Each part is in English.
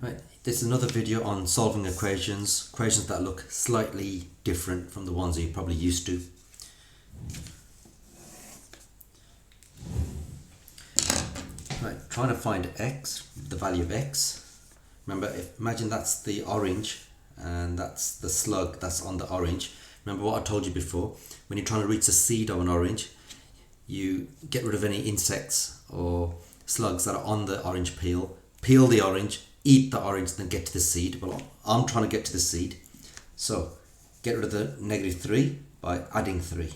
Right, this is another video on solving equations that look slightly different from the ones that you're probably used to. Right, trying to find x, the value of x. Remember, imagine that's the orange and that's the slug that's on the orange. Remember what I told you before, when you're trying to reach the seed of an orange, you get rid of any insects or slugs that are on the orange peel the orange, eat the orange, then get to the seed. Well, I'm trying to get to the seed, so get rid of the -3 by adding 3.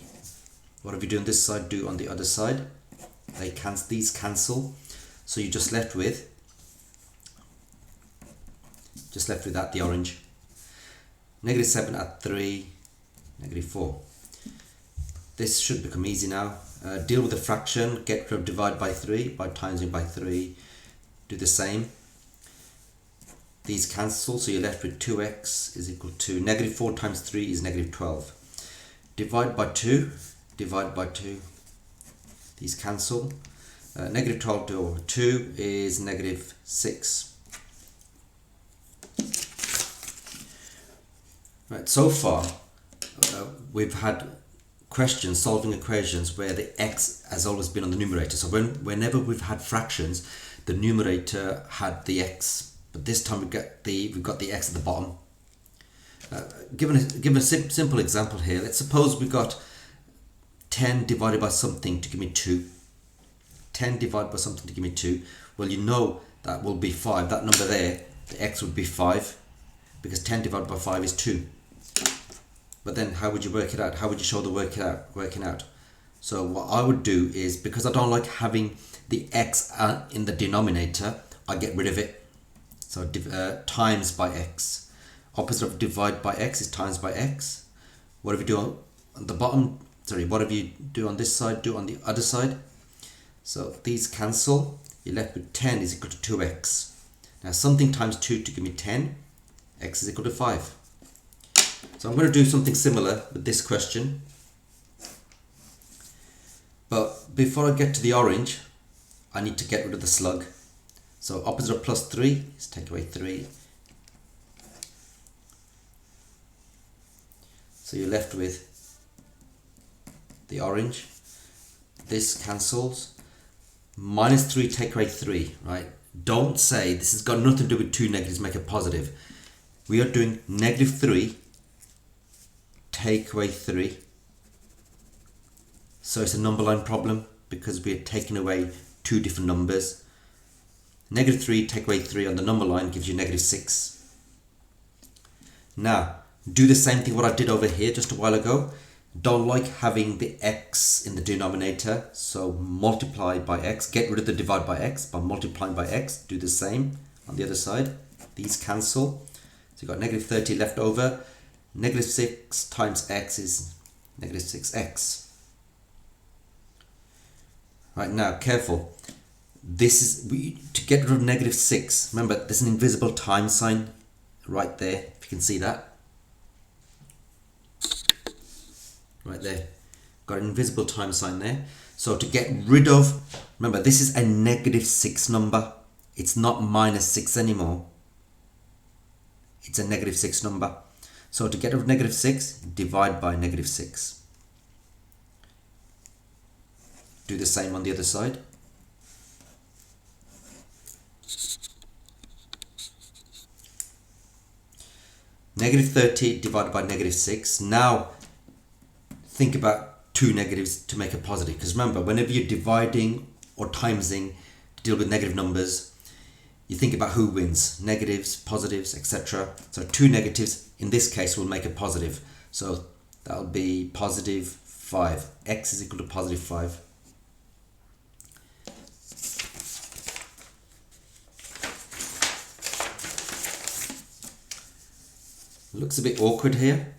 Whatever you do on this side, do on the other side. These cancel, so you're just left with that, the orange. -7 add 3, -4. This should become easy now. Deal with the fraction, get rid of divide by 3 by timesing by 3. Do the same. These cancel, so you're left with 2x is equal to -4 times 3 is -12. Divide by 2, these cancel. -12 over 2 is -6. Right, so far we've had questions solving equations where the x has always been on the numerator. So whenever we've had fractions, the numerator had the x, but this time we've got the x at the bottom. Given a simple example here, let's suppose we got 10 divided by something to give me 2. 10 divided by something to give me 2. Well, you know that will be 5. That number there, the x would be 5, because 10 divided by 5 is 2. But then how would you work it out? How would you show the working out? So what I would do is, because I don't like having the x in the denominator, I get rid of it. So times by x. Opposite of divide by x is times by x. Whatever you do on the bottom, whatever you do on this side, do on the other side. So these cancel. You're left with 10 is equal to 2x. Now something times 2 to give me 10. X is equal to 5. So I'm going to do something similar with this question. But before I get to the orange, I need to get rid of the slug. So opposite of +3 is take away 3. So you're left with the orange. This cancels. -3 take away 3, right? Don't say this has got nothing to do with two negatives, make it positive. We are doing -3 take away 3. So it's a number line problem because we are taking away two different numbers. -3 take away 3 on the number line gives you -6. Now do the same thing what I did over here just a while ago. Don't like having the x in the denominator, so multiply by x. Get rid of the divide by x by multiplying by x. Do the same on the other side. These cancel, so you've got -30 left over. -6 times x is -6x. Right, now careful. This is to get rid of -6. Remember, there's an invisible time sign right there, if you can see that. Right there, got an invisible time sign there. So to get rid of, remember this is a -6 number. It's not -6 anymore. It's a -6 number. So to get rid of -6, divide by -6. Do the same on the other side. -30 divided by -6. Now think about two negatives to make a positive, because remember, whenever you're dividing or timesing to deal with negative numbers, you think about who wins, negatives, positives, etc. So two negatives in this case will make a positive, so that'll be +5. X is equal to +5. Looks a bit awkward here.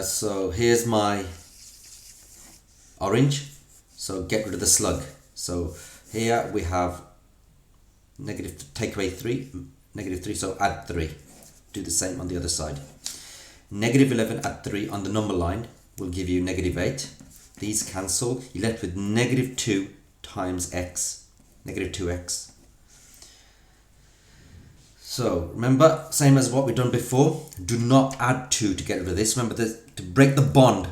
So here's my orange, so get rid of the slug. So here we have take away 3, -3, so add 3. Do the same on the other side. -11 add 3 on the number line will give you -8. These cancel. You're left with -2 times x, -2x. So remember, same as what we've done before, do not add 2 to get rid of this. Remember to break the bond,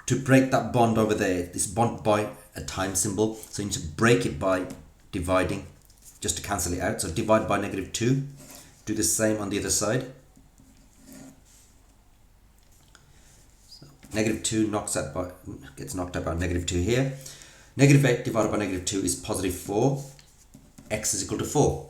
to break that bond over there, it's bond by a time symbol, so you need to break it by dividing, just to cancel it out. So divide by -2, do the same on the other side. So -2 gets knocked out by -2 here. -8 divided by -2 is +4, x is equal to 4.